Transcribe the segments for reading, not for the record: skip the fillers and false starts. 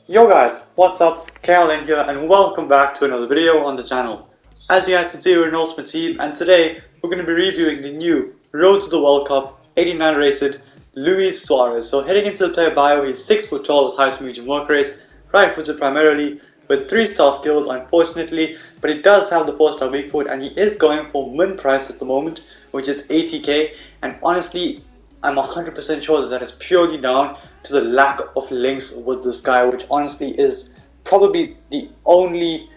Yo guys, what's up? Kalen here and welcome back to another video on the channel. As you guys can see, we're an Ultimate Team and today we're going to be reviewing the new Road to the World Cup 89 rated Luis Suarez. So heading into the player bio, he's 6 foot tall with highest medium work rates, right footed primarily, with 3-star skills unfortunately, but he does have the 4-star weak foot and he is going for min price at the moment, which is 80k, and honestly I'm 100% sure that is purely down to the lack of links with this guy, which honestly is probably the only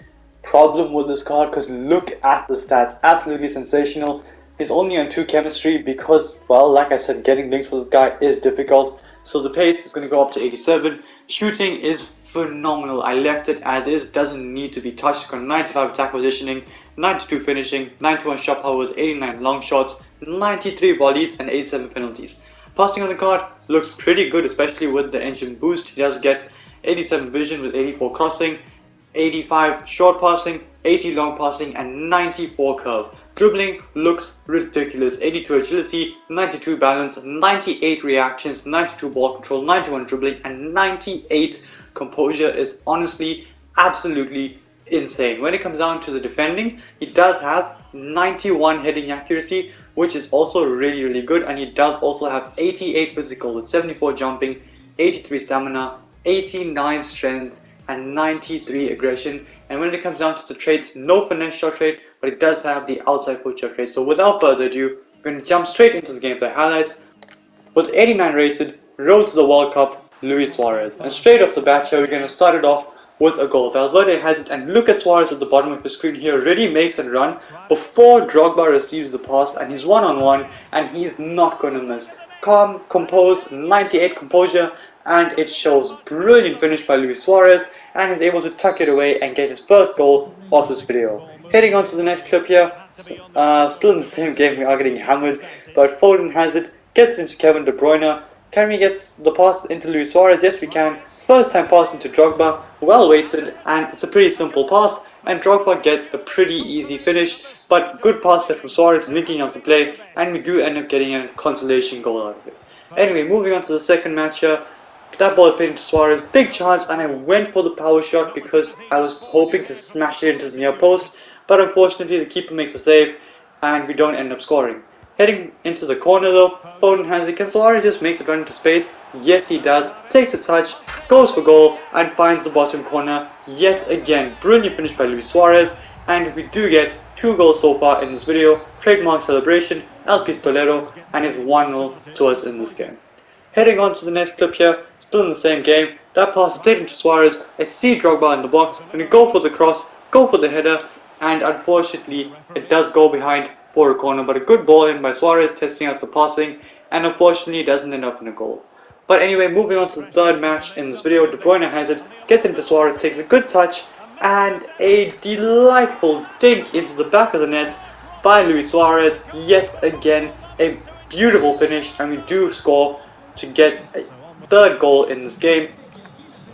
problem with this card, because look at the stats, absolutely sensational. He's only on 2 chemistry because, well, like I said, getting links with this guy is difficult. So the pace is going to go up to 87. Shooting is phenomenal. I left it as is, doesn't need to be touched. Got 95 attack positioning, 92 finishing, 91 shot powers, 89 long shots, 93 volleys and 87 penalties. Passing on the card looks pretty good, especially with the engine boost. He does get 87 vision with 84 crossing, 85 short passing, 80 long passing and 94 curve. Dribbling looks ridiculous. 82 agility, 92 balance, 98 reactions, 92 ball control, 91 dribbling and 98 composure is honestly absolutely insane. When it comes down to the defending, he does have 91 heading accuracy, which is also really good, and he does also have 88 physical with 74 jumping, 83 stamina, 89 strength and 93 aggression. And when it comes down to the traits, no finesse shot trait, but it does have the outside foot shot trait. So without further ado, we're going to jump straight into the gameplay highlights with 89 rated Road to the World Cup Luis Suarez. And straight off the bat here, we're going to start it off with a goal. Valverde has it, and look at Suarez at the bottom of the screen here, already makes a run before Drogba receives the pass, and he's one-on-one and he's not going to miss. Calm, composed, 98 composure, and it shows. Brilliant finish by Luis Suarez, and he's able to tuck it away and get his first goal of this video. Heading on to the next clip here, still in the same game, we are getting hammered, but Foden has it, gets it into Kevin De Bruyne. Can we get the pass into Luis Suarez? Yes, we can. First time pass into Drogba, well weighted, and it's a pretty simple pass, and Drogba gets a pretty easy finish, but good pass there from Suarez, linking up the play, and we do end up getting a consolation goal out of it. Anyway, moving on to the second match here. That ball is played into Suarez, big chance, and I went for the power shot because I was hoping to smash it into the near post, but unfortunately the keeper makes a save and we don't end up scoring. Heading into the corner though, Foden has it. Can Suarez just make the run into space? Yes, he does. Takes a touch, goes for goal, and finds the bottom corner yet again. Brilliant finish by Luis Suarez, and we do get 2 goals so far in this video. Trademark celebration, El Pistolero, and it's 1-0 to us in this game. Heading on to the next clip here, still in the same game. That pass is played into Suarez. I see Drogba in the box, and we go for the cross, go for the header, and unfortunately it does go behind for a corner, but a good ball in by Suarez, testing out the passing, and unfortunately it doesn't end up in a goal. But anyway, moving on to the third match in this video, De Bruyne has it, gets into Suarez, takes a good touch, and a delightful dink into the back of the net by Luis Suarez. Yet again, a beautiful finish, and we do score to get a third goal in this game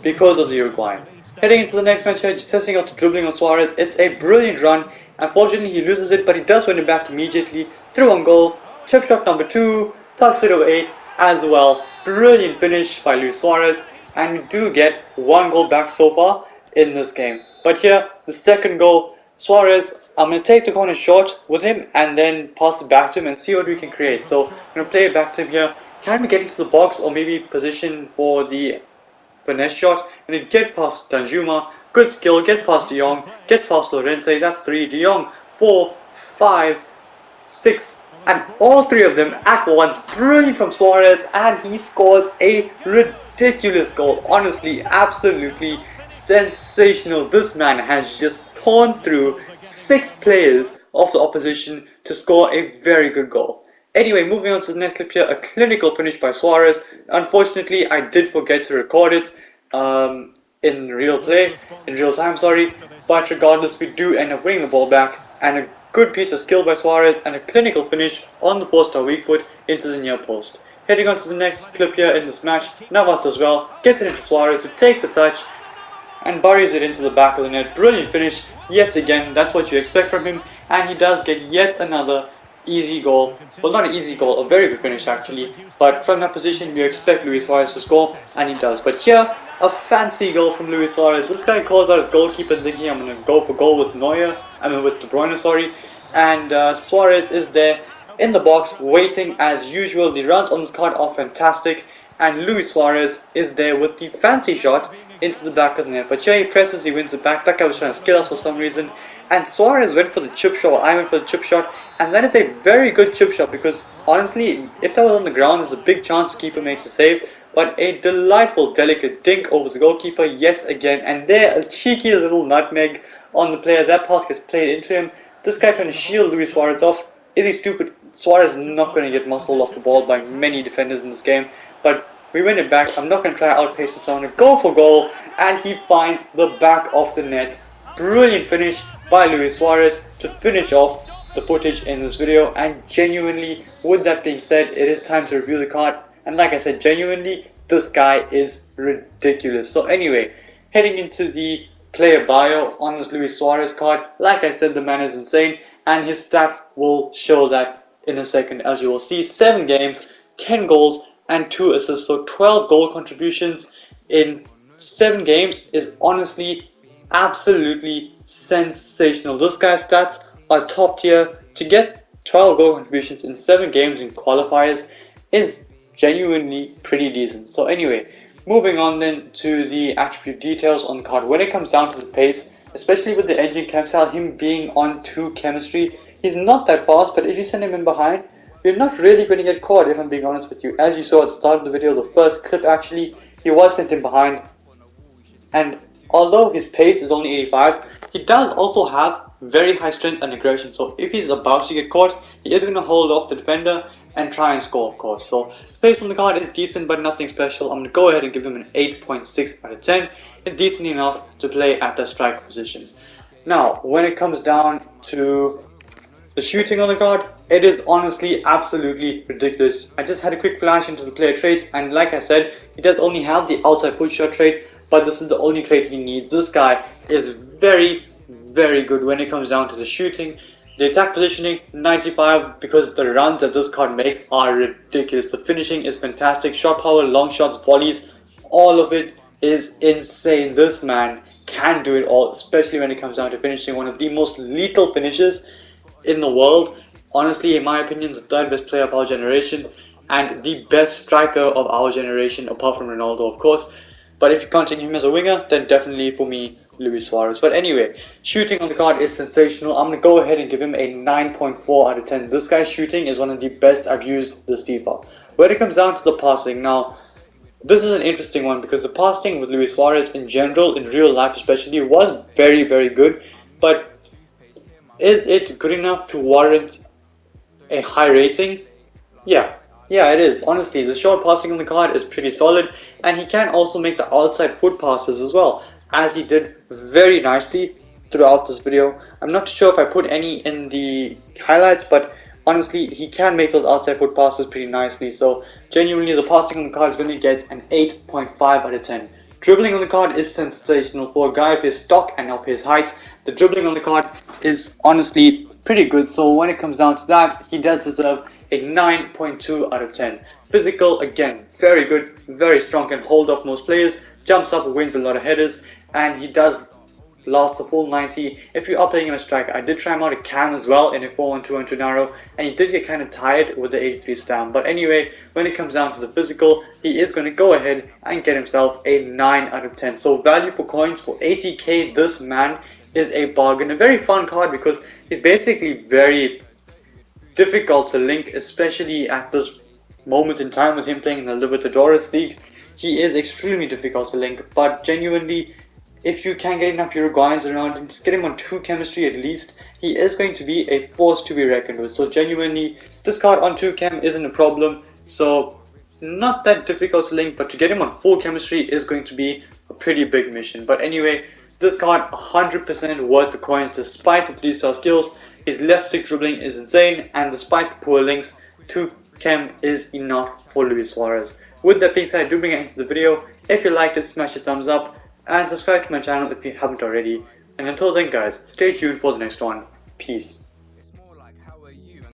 because of the Uruguayan. Heading into the next match here, just testing out the dribbling on Suarez. It's a brilliant run. Unfortunately he loses it, but he does win it back immediately through on goal. Chip shot number 2, tucks it away as well. Brilliant finish by Luis Suarez, and we do get 1 goal back so far in this game. But here, the second goal, Suarez, I'm going to take the corner short with him and then pass it back to him and see what we can create. So I'm going to play it back to him here. Can we get into the box or maybe position for the finesse shot? And then get past Danjuma, good skill, get past De Jong, get past Llorente, that's 3, De Jong, 4, 5, 6, and all 3 of them at once. Brilliant from Suarez, and he scores a ridiculous goal. Honestly, absolutely sensational. This man has just torn through 6 players of the opposition to score a very good goal. Anyway, moving on to the next clip here, a clinical finish by Suarez. Unfortunately, I did forget to record it in real time, but regardless, we do end up winning the ball back, and a good piece of skill by Suarez and a clinical finish on the 4-star weak foot into the near post. Heading on to the next clip here in this match, Navas as well, gets it into Suarez, who takes a touch and buries it into the back of the net. Brilliant finish yet again, that's what you expect from him, and he does get yet another easy goal. Well, not an easy goal, a very good finish actually, but from that position you expect Luis Suarez to score, and he does. But here a fancy goal from Luis Suárez. This guy calls out his goalkeeper thinking I'm going to go for goal with with De Bruyne, sorry. And Suárez is there in the box waiting as usual. The runs on this card are fantastic. And Luis Suárez is there with the fancy shot into the back of the net. But here he presses, he wins it back. That guy was trying to skill us for some reason. And Suárez went for the chip shot, I went for the chip shot. And that is a very good chip shot because honestly, if that was on the ground, there's a big chance keeper makes a save. But a delightful, delicate dink over the goalkeeper yet again. And there, a cheeky little nutmeg on the player. That pass gets played into him. This guy trying to shield Luis Suárez off. Is he stupid? Suárez is not going to get muscled off the ball by many defenders in this game. But we win it back. I'm not going to try to outpace him, so I'm going to go for goal. And he finds the back of the net. Brilliant finish by Luis Suárez to finish off the footage in this video. And genuinely, with that being said, it is time to review the card. And like I said, genuinely, this guy is ridiculous. So anyway, heading into the player bio on this Luis Suárez card, like I said, the man is insane. And his stats will show that in a second, as you will see. 7 games, 10 goals, and 2 assists. So 12 goal contributions in 7 games is honestly absolutely sensational. This guy's stats are top tier. To get 12 goal contributions in 7 games in qualifiers is genuinely pretty decent. So anyway, moving on then to the attribute details on the card. When it comes down to the pace, especially with the engine cam style, him being on 2 chemistry, he's not that fast, but if you send him in behind, you're not really going to get caught, if I'm being honest with you. As you saw at the start of the video, the first clip actually, he was sent in behind. And although his pace is only 85, he does also have very high strength and aggression. So if he's about to get caught, he is going to hold off the defender and try and score, of course. So pace on the card is decent, but nothing special. I'm going to go ahead and give him an 8.6 out of 10. It's decent enough to play at the striker position. Now, when it comes down to the shooting on the card, it is honestly absolutely ridiculous. I just had a quick flash into the player traits, and like I said, he does only have the outside foot shot trait, but this is the only trait he needs. This guy is very, very good when it comes down to the shooting. The attack positioning, 95, because the runs that this card makes are ridiculous. The finishing is fantastic. Shot power, long shots, volleys, all of it is insane. This man can do it all, especially when it comes down to finishing. One of the most lethal finishes in the world. Honestly, in my opinion, the 3rd best player of our generation and the best striker of our generation, apart from Ronaldo, of course. But if you're counting him as a winger, then definitely for me, Luis Suárez. But anyway, shooting on the card is sensational. I'm going to go ahead and give him a 9.4 out of 10. This guy's shooting is one of the best I've used this FIFA. When it comes down to the passing, now, this is an interesting one because the passing with Luis Suárez in general, in real life especially, was very, very good. But is it good enough to warrant a high rating? Yeah, it is. Honestly, the short passing on the card is pretty solid, and he can also make the outside foot passes as well, as he did very nicely throughout this video. I'm not sure if I put any in the highlights, but honestly, he can make those outside foot passes pretty nicely. So genuinely, the passing on the card is going to get an 8.5 out of 10. Dribbling on the card is sensational for a guy of his stock and of his height. The dribbling on the card is honestly pretty good. So when it comes down to that, he does deserve a 9.2 out of 10. Physical, again, very good, very strong, can hold off most players, jumps up, wins a lot of headers, and he does last the full 90 if you are playing him as striker. I did try him out a cam as well in a 4-1-2-1-2 narrow, and he did get kind of tired with the 83 stamp. But anyway, when it comes down to the physical, he is going to go ahead and get himself a 9 out of 10. So value for coins for 80k, this man is a bargain. A very fun card because he's basically very difficult to link, especially at this moment in time with him playing in the Libertadores League. He is extremely difficult to link, but genuinely, if you can get enough Uruguayans around him, just get him on 2 chemistry at least, he is going to be a force to be reckoned with. So genuinely, this card on 2 chem isn't a problem, so not that difficult to link, but to get him on full chemistry is going to be a pretty big mission. But anyway, this card 100% worth the coins despite the 3-star skills. His left stick dribbling is insane, and despite the poor links, 2 chem is enough for Luis Suárez. With that being said, I do bring it into the video. If you liked it, smash a thumbs up and subscribe to my channel if you haven't already. And until then guys, stay tuned for the next one. Peace.